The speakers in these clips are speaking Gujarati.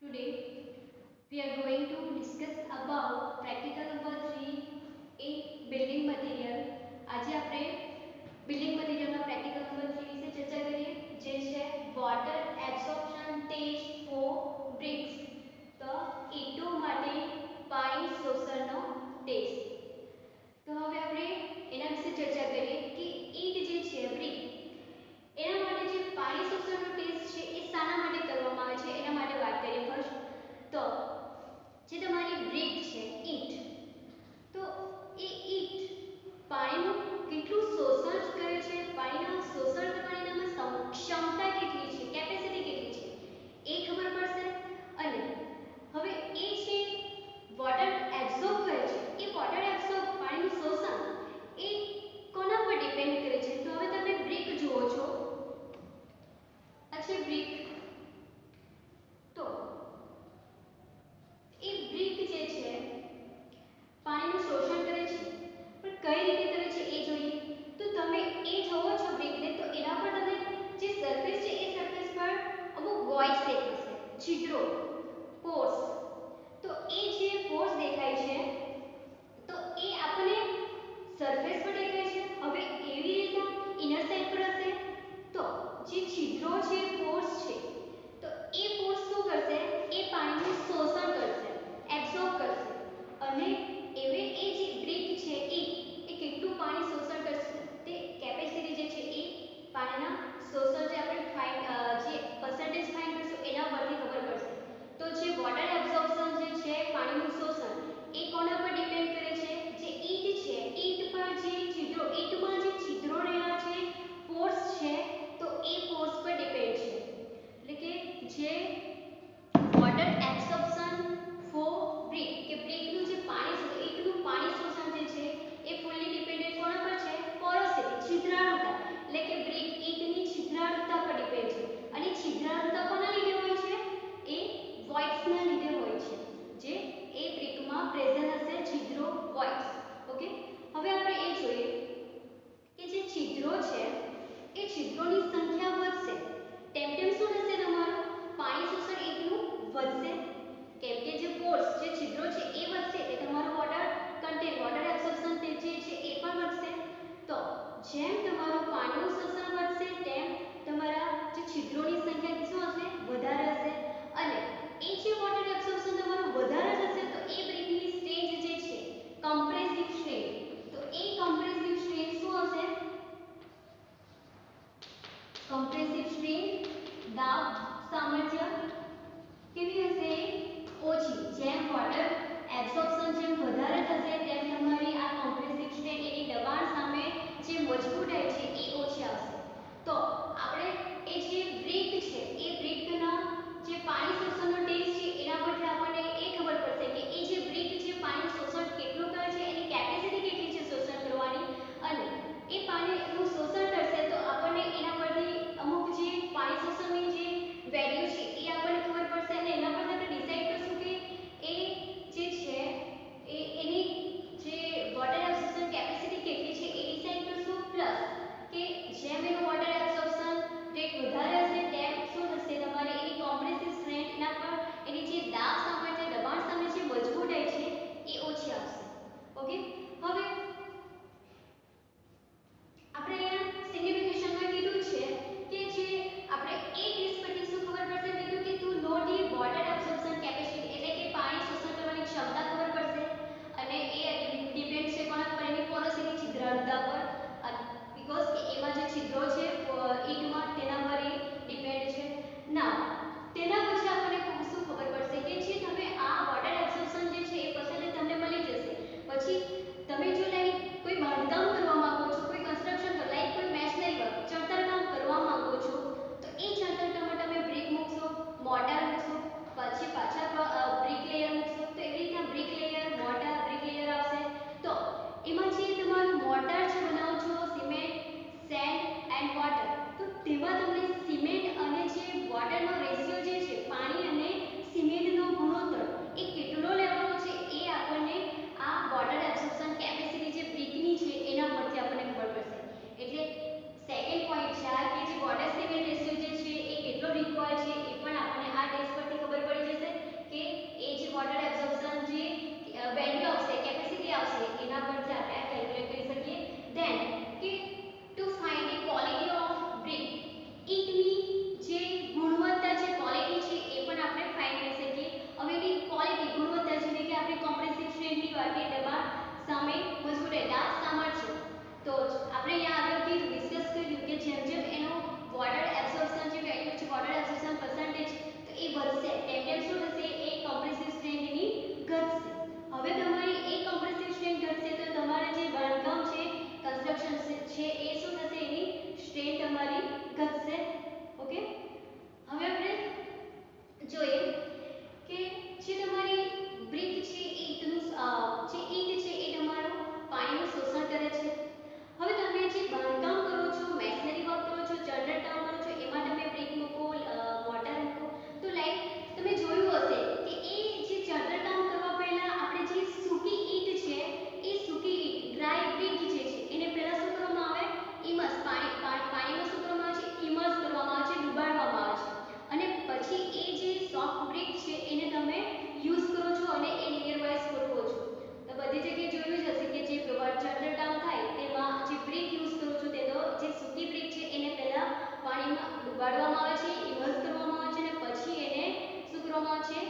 Today we are going to discuss about practical number 3 in building material. આજે આપણે બિલ્ડિંગ મટીરીયલમાં પ્રેક્ટિકલ નંબર 3 વિશે ચર્ચા કરીએ જે છે water absorption test for bricks. તો ઈંટો માટે પાણી શોષણનો ટેસ્ટ. તો હવે આપણે એના વિશે ચર્ચા કરીએ કે ઈંટ જે છે બ્રિક એના માટે જે પાણી શોષણનો ટેસ્ટ છે એ શાના માટે કરવામાં આવે છે એના માટે વાત કરીએ ફર્સ્ટ. તો જે તમારી બ્રિક છે ઈંટ, તો એ ઈંટ પાણીનું કેટલું શોષણ કરે છે, પાણીના શોષણ કરવાની એનામાં ક્ષમતા કેટલી છે, કેપેસિટી કેટલી છે એ ખબર પડશે. અને હવે એ જે વોટર એબ્સોર્બ કરે છે એ વોટર એબ્સોર્બ પાણીનું શોષણ એ કોના પર ડિપેન્ડ કરે છે. તો હવે તમે બ્રિક જુઓ છો, આ છે બ્રિક. તો એ બ્રિક જે છે પાણીનું શોષણ કરે છે, પણ કઈ રીતે કરે છે એ જોઈએ. તો તમે એ જોવો છો બ્રિકને, તો એના પર તમે જે સરફેસ છે એ સરફેસ પર અમુક વોઇડ્સ દેખાશે, છિદ્રો, પોર્સ. તો એ જે પોર્સ દેખાય છે તો એ આપણને સરફેસ પર દેખાય છે. હવે એવી રીતના ઇનર સાઇડ પર હશે તો જે છિદ્રો છે, પોર્સ છે, તો એ પોર્સ શું કરશે, એ પાણીનું શોષણ કરશે, એબ્સોર્બ કરશે. અને એવે એ જે બ્રિક છે એ કેટલું પાણી શોષણ કરશે તે કેપેસિટી જે છે એ પાણીના શોષણ જે આપણે ફાઇન્ડ જે પર્સન્ટેજ ફાઇન્ડ કરશું એના પરથી ખબર પડશે. તો જે વોટર એબ્સોર્પ્શન જે છે પાણીનું શોષણ એ કોના પર ડિપેન્ડ કરે છે, જે ઈંટ છે ઈંટ પર જે છિદ્રો, ઈંટમાં જે છિદ્રો રહેલા છે, પોર્સ છે, તો એ પોર્સ પર ડિપેન્ડ છે. એટલે કે જે વોટર એબ્સોર્પ્શન ફોર બ્રિક કે બ્રિકનું જે પાણી ઈંટનું પાણી શોષણ જે છે એ ફૂલ્લી ડિપેન્ડન્ટ કોના પર છે, પોરોસિટી, છિદ્રાળુતા. એટલે કે બ્રિક ઈંટની છિદ્રાળુતા પર ડિપેન્ડ છે. અને છિદ્રાળુતા કોના લીધે હોય છે, એ વોઇડ્સના લીધે હોય છે, જે એ બ્રિકમાં પ્રેઝન્ટ હશે છિદ્રો, વોઇડ્સ. ઓકે, હવે આપણે એ જોઈએ કે જે છિદ્રો છે એ છિદ્રોની સંખ્યા વધશે તેમ તેમ શું થશે, તમારું પાણી શોષણ ઈંટનું વધશે. કેમ કે જે પોર્સ, જે છિદ્રો છે એ વધશે એટલે તમારું વોટર કન્ટેન્ટ, વોટર એબ્સોર્પ્શન જે છે એ પણ વધશે. તો જેમ તમારું પાણીનું શોષણ વધશે તેમ તમારા જે છિદ્રોની સંખ્યા શું હશે, વધારે હશે. અને એ જે વોટર એબ્સોર્પ્શન તમારું વધારે થશે તો એ બ્રિકની સ્ટ્રેન્થ જે છે, કમ્પ્રેસિવ સ્ટ્રેન્થ, તો એ કમ્પ્રેસિવ સ્ટ્રેન્થ શું હશે, કમ્પ્રેસિવ સ્ટ્રેન્થ, દાબ સામર્થ્ય કેવી હશે, ઓછી. જેમ વોટર એબ્સોર્પ્શન જેમ વધારે થશે તેમ તમારી આ કોમ્પ્રેસિવ સ્ટ્રેન્થ એની દબાણ સામે જે મજબૂતાઈ છે એ ઓછી આવશે. તો આપણે એ જે બ્રિક છે એ બ્રિકના જે પાણી શોષણનો ટેસ્ટ છે એના પરથી આપણને એ ખબર પડશે કે એ જે બ્રિક છે પાણી શોષણ કેટલું કરે છે, એની કેપેસિટી કેટલી છે શોષણ કરવાની. અને એ પાણીનું શોષણ કરશે તો આપણને એના પરથી અમુક જે પાણી શોષણની જે વેલ્યુ છે એ આપણને ખબર પડશે. અને એના પરથી આપણે ડિસાઈડ કરશું કે એ જે છે એની જે વોટર એબ્સોર્પ્શન કેપેસિટી કેટલી છે એ ડિસાઈડ કરશું. પ્લસ કે જેમ એનું વોટર એબ્સોર્પ્શન રેટ વધારે હશે તેમ શું થશે, તમારે એની કોમ્પ્રેસિવ સ્ટ્રેન્થ, એના પર એની જે દાબ સામર્થ્ય, દબાણ સામે જે મજબૂતાઈ છે એ ઓછી આવશે. ઓકે, હવે આપણે અહીંયા સિગ્નિફિકેશનમાં કીધું છે કે જે આપણે એ ટેસ્ટ પરથી શું ખબર પડશે, કીધું કે તું નો ધી વોટર એબ્સોર્પ્શન કેપેસિટી એટલે કે પાણી શોષણ કરવાની ક્ષમતા ખબર પડશે. અને એ ડિપેન્ડ છે કોના પર, એની પોરોસિટી, છિદ્રાળુતા પર. બીકોઝ કે એમાં જે છિદ્રો છે ઈંટમાં તેના પર એ ડિપેન્ડ છે. ના તેના પછી આપણને શું ખબર પડશે કે જે તમે આ વોટર એબ્સોર્પ્શન જે છે એ પર્સન્ટેજ તમને મળી જશે. પછી તમે જો લાઈક કોઈ બાંધકામ કરવા માંગો છો, કોઈ કન્સ્ટ્રક્શન પર લાઈક કોઈ મેશનરી વર્ક, ચણતરકામ કરવા માંગો છો, તો એ ચણતરકામમાં તમે બ્રિક મૂકશો, મોર્ટાર મૂકશો, પછી પાછા બ્રિક લેયર મૂકશો. તો એવી રીતના brick layer, mortar, brick layer આવશે. તો એમાં જે તમારું મોર્ટાર છે બનાવો છો સિમેન્ટ, સેન્ડ એન્ડ વોટર, તો તેમાં તમને સિમેન્ટ અને જે વોટરનો રેશિયો જે છે, પાણી અને સિમેન્ટનો ગુણોત્તર એ કેટલો લેવાનો છે એ આપણને આ વોટર એબ્સોર્પ્શન કેપેસિટી જે બ્રિકની છે એના પરથી આપણને ખબર પડશે. એટલે સેકન્ડ પોઈન્ટ છે આ કે જે વોટર સિમેન્ટ રેશિયો જે છે એ કેટલો રિક્વાયર્ડ છે એ પણ આપણને આ ટેસ્ટ પરથી ખબર પડી જશે. વેલ્યુ આવશે, કેપેસિટી આવશે, એના પરથી આપણે આ કેલ્ક્યુલેટ કરી શકીએ. ધેન કે to find the quality of brick, ઈંટની જે ગુણવત્તા છે, ક્વોલિટી છે, એ પણ આપણે ફાઇન્ડ કરી શકીએ. હવે એની ક્વોલિટી ગુણવત્તા જેવી કે આપણે કોમ્પ્રેસિવ સ્ટ્રેન્થની વાત કરીએ, દબાણ સામે મજબૂતાઈ સામર્થ્ય, તો આપણે અહીંયા આગળ કીધું ડિસ્કસ કર્યું કે જેમ જેમ એનો વોટર એબ્સોર્પ્શન જે વેલ્યુ છે, વોટર એબ્સોર્પ્શન પર્સન્ટેજ, તો એ વધશે તેમ તેમ શું થશે, એ કોમ્પ્રેસિવ સ્ટ્રેન્થ એની ઘટશે. હવે તમારી એ કોમ્પ્રેસિવ સ્ટ્રેન્થ ઘટશે તો તમારે જે બાંધકામ છે, કન્સ્ટ્રક્શન છે, એ શું થશે, એની સ્ટ્રેન્થ તમારી ઘટશે. ઓકે, હવે આપણે જોઈએ કે જે તમારી બ્રિક છે, ઈંટનું જે ઈંટ છે એ તમારું પાણીનું શોષણ કરે છે. હવે તમે જે બાંધકામ કરો છો, મેશનરી વર્ક કરો છો, જનરલ કામ કરો છો, એમાં તમે બ્રિક મૂકો, મોટર મૂકો, તો લાઈક તમે જોયું હશે કે એ જે જનરલ કામ કરવા પહેલા આપણે જે સૂકી ઈંટ છે, એ સૂકી ઈંટ ડ્રાય બ્રિક જે છે એને પહેલા શું કરવામાં આવે, ઇમર્સ પાણીમાં શું કરવામાં આવે છે, ઇમર્સ કરવામાં આવે છે, ડુબાડવામાં આવે છે, અને પછી એ જે સોફ્ટ બ્રિક છે એને તમે યુઝ કરો છો અને એ લેયર વાઇઝ ગોઠવો છો. તો બધી જગ્યાએ જોયું જ હશે કે જે જનરલ કામ થાય તેમાં જે બ્રિક યુઝ કરો છો તે તો જે સૂકી બ્રિક છે એને પહેલા પાણીમાં ડુબાડવામાં આવે છે, ઇમર્સ કરવામાં આવે છે, અને પછી એને શું કરવામાં આવે છે,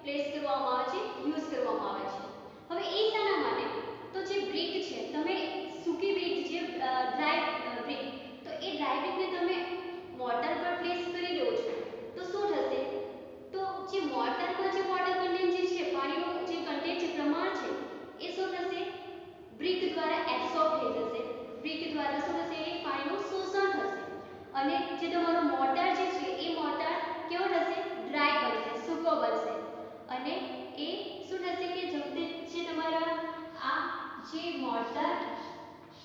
પ્લેસ કરવામાં આવે છે, યુઝ કરવામાં આવે છે. હવે એ શાના માટે, તો જે બ્રિક છે, તમે સૂકી બ્રિક જે ડ્રાય બ્રિક, તો એ ડ્રાય બ્રિકને તમે મોટર પર પ્લેસ કરી દો છો તો શું થશે, તો જે મોટરમાં જે વોટર કન્ટેન્ટ જે છે, પાણીનું જે કન્ટેન્ટ છે, પ્રમાણ છે, એ શું થશે, બ્રિક દ્વારા એબ્સોર્બ થઈ જશે. બ્રિક દ્વારા શું થશે, એ પાણીનું શોષણ થશે, અને જે તમારો મોટર જે છે એ મોટર કેવો થશે, ડ્રાય બનશે, સૂકો બનશે, અને એ શું થશે કે જે તમારા આ જે મોટર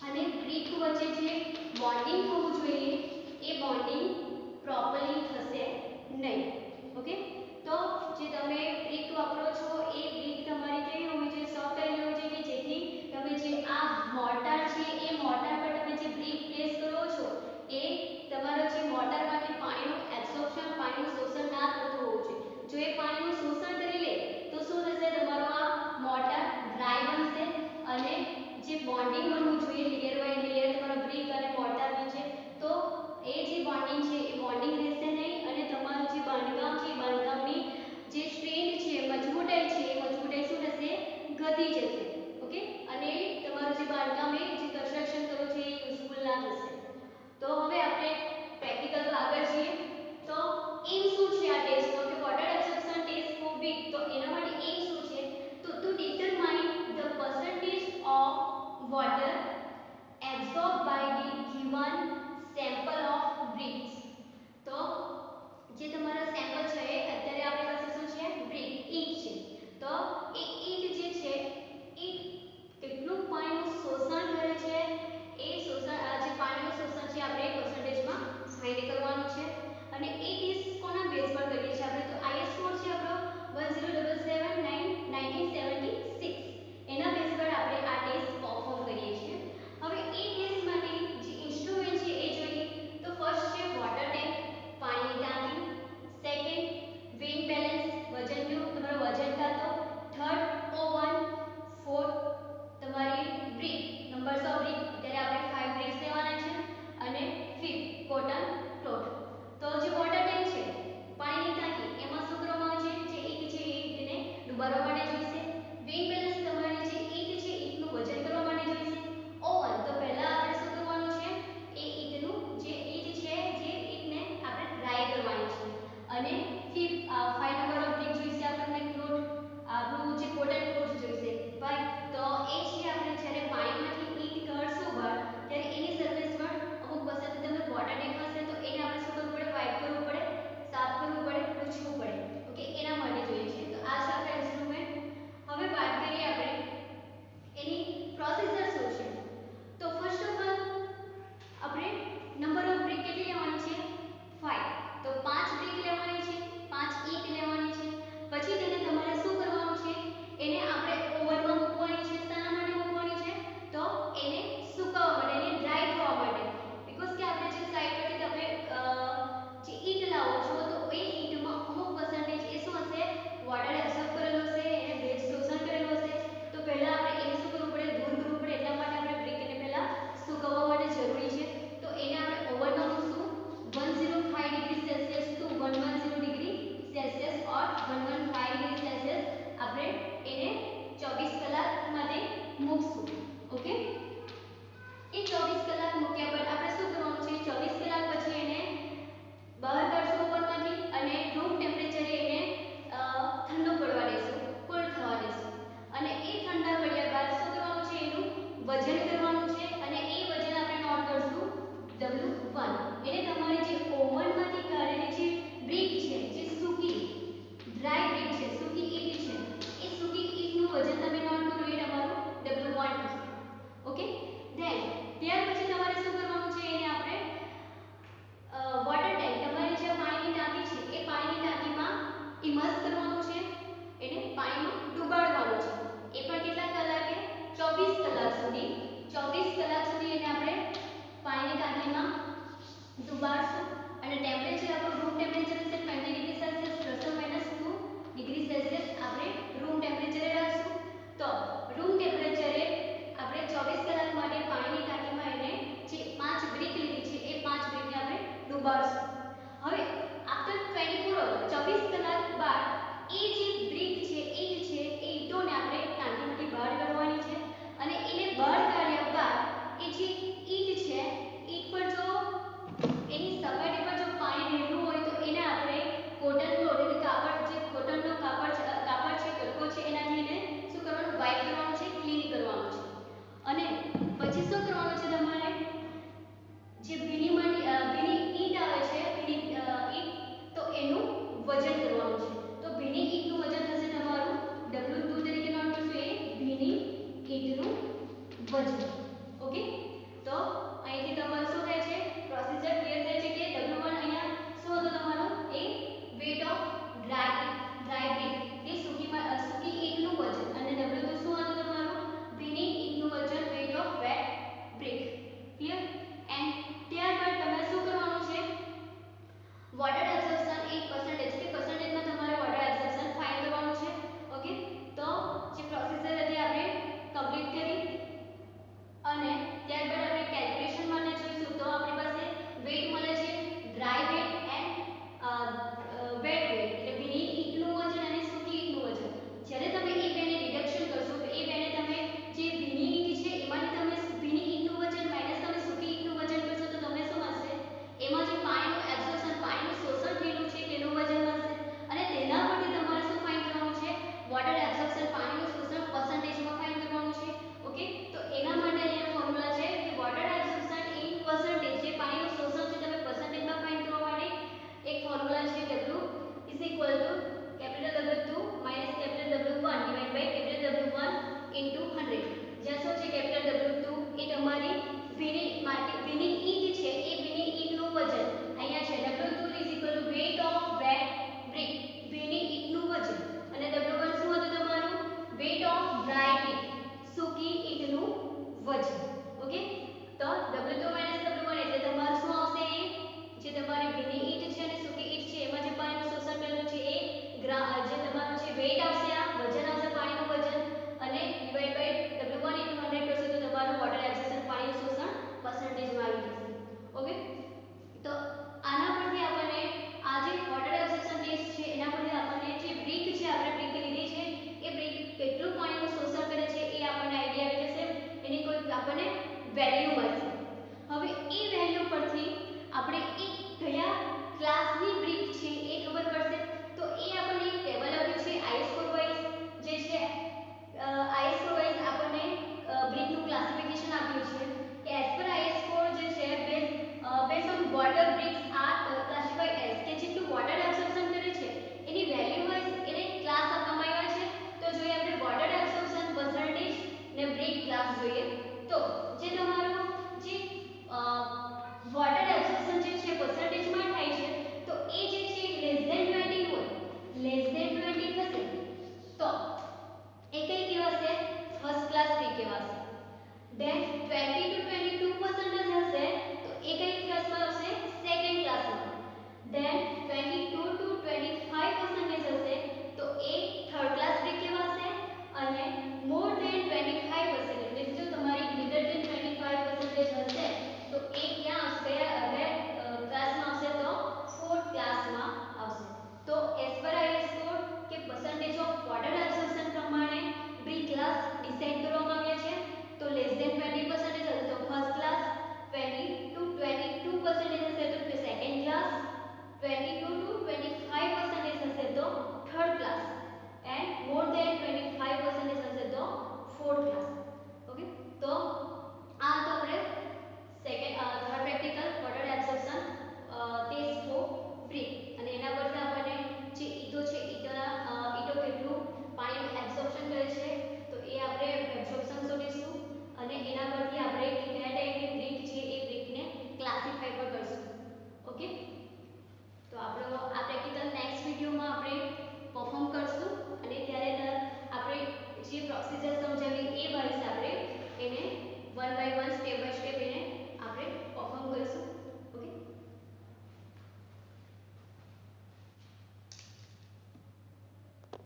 અને બ્રિક વચ્ચે જે બોન્ડિંગ થવું જોઈએ એ બોન્ડિંગ પ્રોપરલી થશે નહીં. ઓકે, તો જે તમે બ્રિક વાપરો છો એ બ્રિક તમારી કેવી હોવી જોઈએ, સોફ્ટ કરેલી હોવી જોઈએ કે જેથી તમે જે આ મોટર છે એ મોટર પર તમે જે બ્રિક પ્લેસ કરો છો એ તમારો જે મોટરમાંથી પાણીનું એબ્સોર્પ્શન, પાણીનું શોષણ ના કરતું હોવું જોઈએ. જો એ પાણીનું શોષણ કરી લે તો શું થશે, તમારો આ મોટર ડ્રાય બનશે, અને જે બોન્ડિંગ બનવું જોઈએ લેયર બાય લેયર તમારો બ્રિક અને મોટર વચ્ચે, તો એ જે બોન્ડિંગ છે એ બોન્ડિંગ રહેશે નહીં, અને તમારું જે બાંધકામ છે, બાંધકામની જે સ્ટ્રેન્થ છે, મજબૂતાઈ છે, એ મજબૂતાઈ શું થશે, ઘટી જશે. ઓકે, અને તમારું જે બાંધકામ એ જે કન્સ્ટ્રક્શન કરો છો એ યુઝફુલ ના થશે. તો હવે આપણે પ્રેક્ટિકલ પર આગળ જઈએ. તો એમ શું છે આ ટેસ્ટનો, કે water absorption test for brick, તો એના માટે એમ શું છે, તો to determine the percentage of water absorbed by the given sample of bricks. તો જે તમારા સેમ્પલ છે અત્યારે આપણી પાસે શું છે, બ્રિક ઈંટ છે, તો એ ઈંટ જે છે એ કેટલું પાણીનું શોષણ કરે છે, એ શોષણ જે પાણીનું શોષણ છે આપણે પર્સન્ટેજમાં ફાઇન્ડ કરવાનું છે. અને એ ટેસ્ટ કોના બેઝ પર કરીએ છીએ આપણે, તો આઈએસ કોડ છે આપણો 10779 1976, એના બેઝ પર આપણે આ ટેસ્ટ પરફોર્મ કરીએ છીએ. હવે એ ટેસ્ટ માટે જે ઇન્સ્ટ્રુમેન્ટ છે બાર